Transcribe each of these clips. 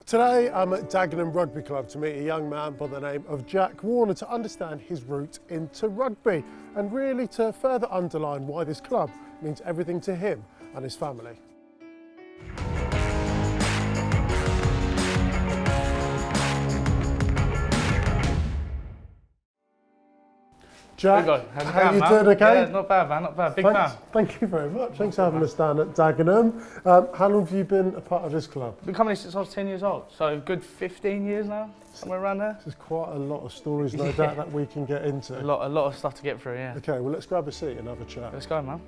Today I'm at Dagenham Rugby Club to meet a young man by the name of Jack Warner to understand his route into rugby and really to further underline why this club means everything to him and his family. Jack, Ugo, how you doing, okay? Yeah, not bad, man, not bad. Big fan. Thank you very much. Thanks for having us down at Dagenham. How long have you been a part of this club? Been coming here since I was 10 years old, so good 15 years now, somewhere around there. There's quite a lot of stories, no doubt, that we can get into. A lot of stuff to get through, yeah. Okay, well, let's grab a seat and have a chat. Let's go, man.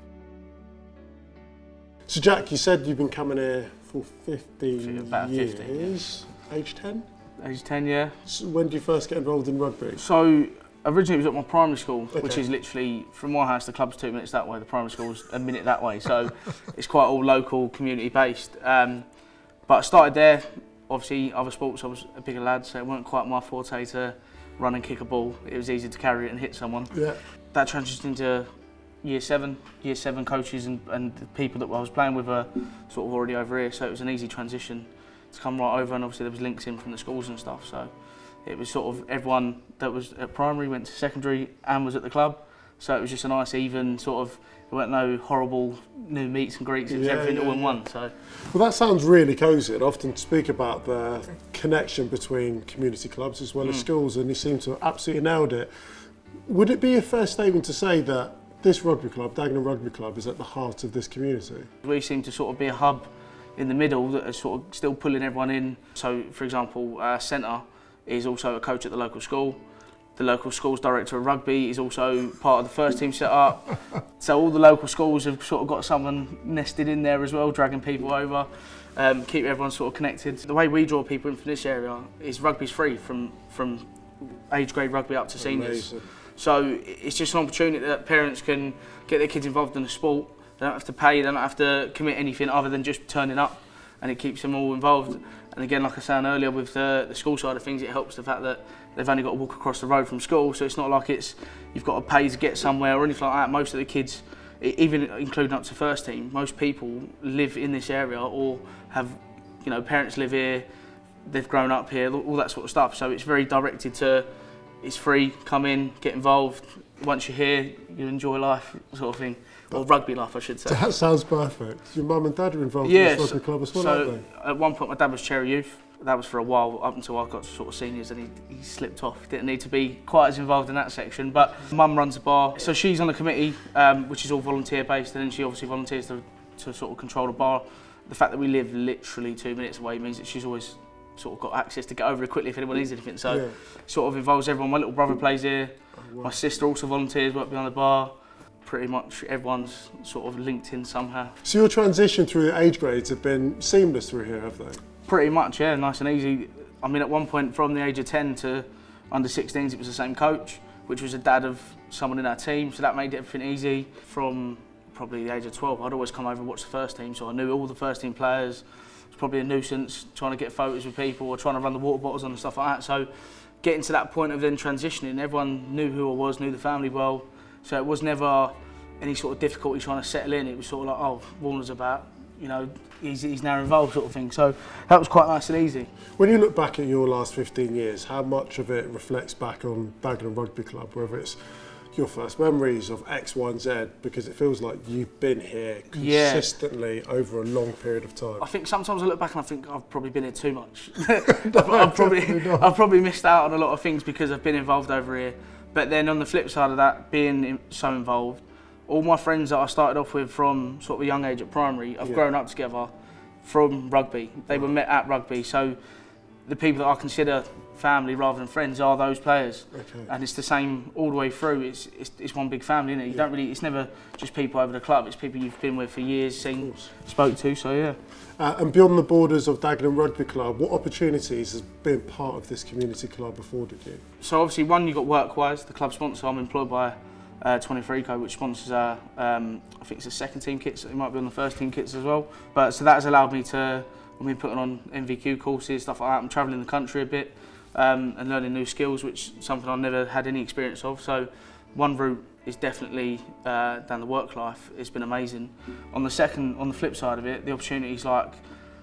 So, Jack, you said you've been coming here for 15 About years. 15, yeah. Age 10? Age 10, yeah. So when did you first get involved in rugby? So, originally it was at my primary school, which Okay. is literally, from my house, the club's 2 minutes that way, the primary school's a minute that way, so it's quite all local, community-based. But I started there, obviously, other sports, I was a bigger lad, so it weren't quite my forte to run and kick a ball. It was easy to carry it and hit someone. Yeah. That transitioned into year seven coaches and the people that I was playing with were sort of already over here, so it was an easy transition to come right over, and obviously there was links in from the schools and stuff, so it was sort of everyone that was at primary went to secondary and was at the club, so it was just a nice even sort of, there weren't no horrible new meets and greets, it was everything all in one. So. Well, that sounds really cosy. I often speak about the connection between community clubs as well as schools, and you seem to have absolutely nailed it. Would it be a fair statement to say that this rugby club, Dagenham Rugby Club, is at the heart of this community? We seem to sort of be a hub in the middle that is sort of still pulling everyone in. So, for example, Centre is also a coach at the local school. The local school's director of rugby is also part of the first team set up. So all the local schools have sort of got someone nested in there as well, dragging people over, keep everyone sort of connected. The way we draw people in from this area is rugby's free from age grade rugby up to seniors. Amazing. So it's just an opportunity that parents can get their kids involved in the sport. They don't have to pay, they don't have to commit anything other than just turning up, and it keeps them all involved. And again, like I was saying earlier, with the school side of things, it helps the fact that they've only got to walk across the road from school, so it's not like you've got to pay to get somewhere or anything like that. Most of the kids, even including up to first team, most people live in this area or have, parents live here, they've grown up here, all that sort of stuff. So it's very directed to, it's free, come in, get involved. Once you're here, you enjoy life, sort of thing. Or rugby life, I should say. That sounds perfect. Your mum and dad are involved in this rugby club as well, aren't they? At one point my dad was chair of youth. That was for a while, up until I got to sort of seniors, and he slipped off. Didn't need to be quite as involved in that section. But mum runs a bar, so she's on the committee, which is all volunteer based, and then she obviously volunteers to sort of control the bar. The fact that we live literally 2 minutes away means that she's always sort of got access to get over it quickly if anyone needs anything. So sort of involves everyone. My little brother plays here. Oh, wow. My sister also volunteers, work behind the bar. Pretty much everyone's sort of linked in somehow. So your transition through the age grades have been seamless through here, have they? Pretty much, yeah, nice and easy. I mean, at one point from the age of 10 to under 16s, it was the same coach, which was a dad of someone in our team, so that made everything easy. From probably the age of 12, I'd always come over and watch the first team, so I knew all the first team players. It was probably a nuisance trying to get photos with people or trying to run the water bottles on and stuff like that. So getting to that point of then transitioning, everyone knew who I was, knew the family well, so it was never any sort of difficulty trying to settle in. It was sort of like, oh, Warner's about, he's now involved sort of thing. So that was quite nice and easy. When you look back at your last 15 years, how much of it reflects back on Dagenham Rugby Club, whether it's your first memories of X, Y and Z, because it feels like you've been here consistently over a long period of time? I think sometimes I look back and I think I've probably been here too much. I've probably missed out on a lot of things because I've been involved over here. But then on the flip side of that, being so involved, all my friends that I started off with from sort of a young age at primary, I've grown up together from rugby. They were met at rugby, so the people that I consider family rather than friends are those players. Okay. And it's the same all the way through. It's one big family, isn't it? You don't really. It's never just people over the club. It's people you've been with for years, seen, spoke to. So yeah. And beyond the borders of Dagenham Rugby Club, what opportunities has been part of this community club afforded you? So obviously, one, you got work-wise. The club sponsor. I'm employed by 23 Co, which sponsors our, I think it's the second team kits. It might be on the first team kits as well. But so that has allowed me to. I've been putting on MVQ courses, stuff like that. I'm travelling the country a bit. And learning new skills, which is something I've never had any experience of. So one route is definitely down the work life. It's been amazing. On the flip side of it, the opportunities like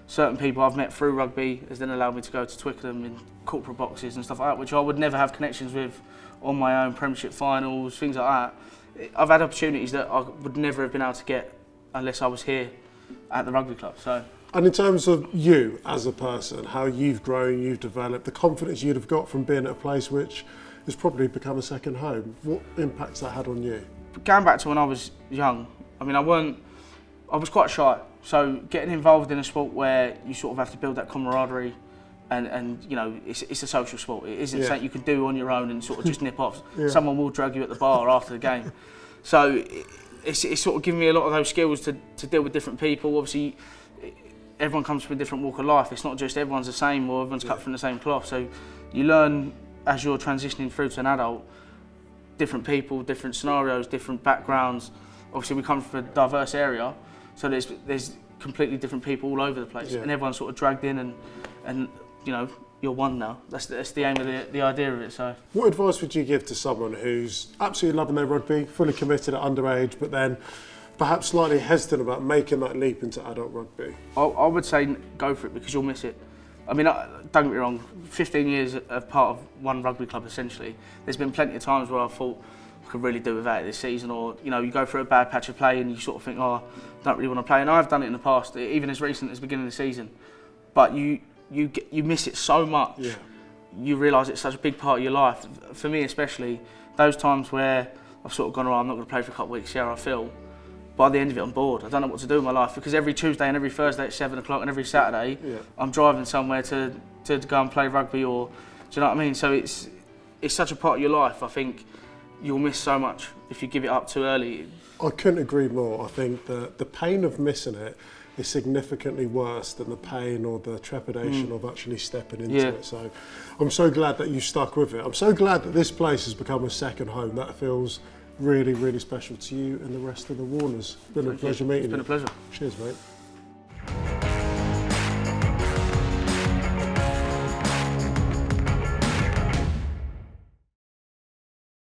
certain people I've met through rugby has then allowed me to go to Twickenham in corporate boxes and stuff like that, which I would never have connections with on my own, Premiership finals, things like that. I've had opportunities that I would never have been able to get unless I was here at the rugby club. So. And in terms of you as a person, how you've grown, you've developed, the confidence you'd have got from being at a place which has probably become a second home, what impact's that had on you? Going back to when I was young, I mean, I was quite shy. So getting involved in a sport where you sort of have to build that camaraderie and you know, it's a social sport. It isn't something you can do on your own and sort of just nip off. Someone will drag you at the bar after the game. So it's sort of given me a lot of those skills to deal with different people. Obviously, everyone comes from a different walk of life. It's not just everyone's the same or everyone's cut from the same cloth. So you learn as you're transitioning through to an adult, different people, different scenarios, different backgrounds. Obviously, we come from a diverse area, so there's completely different people all over the place, and everyone's sort of dragged in, and you know, you're one now. That's the aim of the idea of it. So, what advice would you give to someone who's absolutely loving their rugby, fully committed at underage, but then perhaps slightly hesitant about making that leap into adult rugby? I would say go for it because you'll miss it. I mean, don't get me wrong, 15 years of part of one rugby club essentially, there's been plenty of times where I thought I could really do without it this season, or you know, you go through a bad patch of play and you sort of think, oh, I don't really want to play, and I've done it in the past, even as recent as the beginning of the season, but you miss it so much. Yeah. You realise it's such a big part of your life. For me especially, those times where I've sort of gone, oh, I'm not going to play for a couple of weeks, see how I feel. By the end of it, I'm bored. I don't know what to do with my life because every Tuesday and every Thursday at 7 o'clock and every Saturday, I'm driving somewhere to go and play rugby, or do you know what I mean? So it's such a part of your life. I think you'll miss so much if you give it up too early. I couldn't agree more. I think that the pain of missing it is significantly worse than the pain or the trepidation of actually stepping into it. So I'm so glad that you stuck with it. I'm so glad that this place has become a second home. That feels really, really special to you and the rest of the Warners. It's been a pleasure meeting you. It's been a pleasure. Cheers, mate.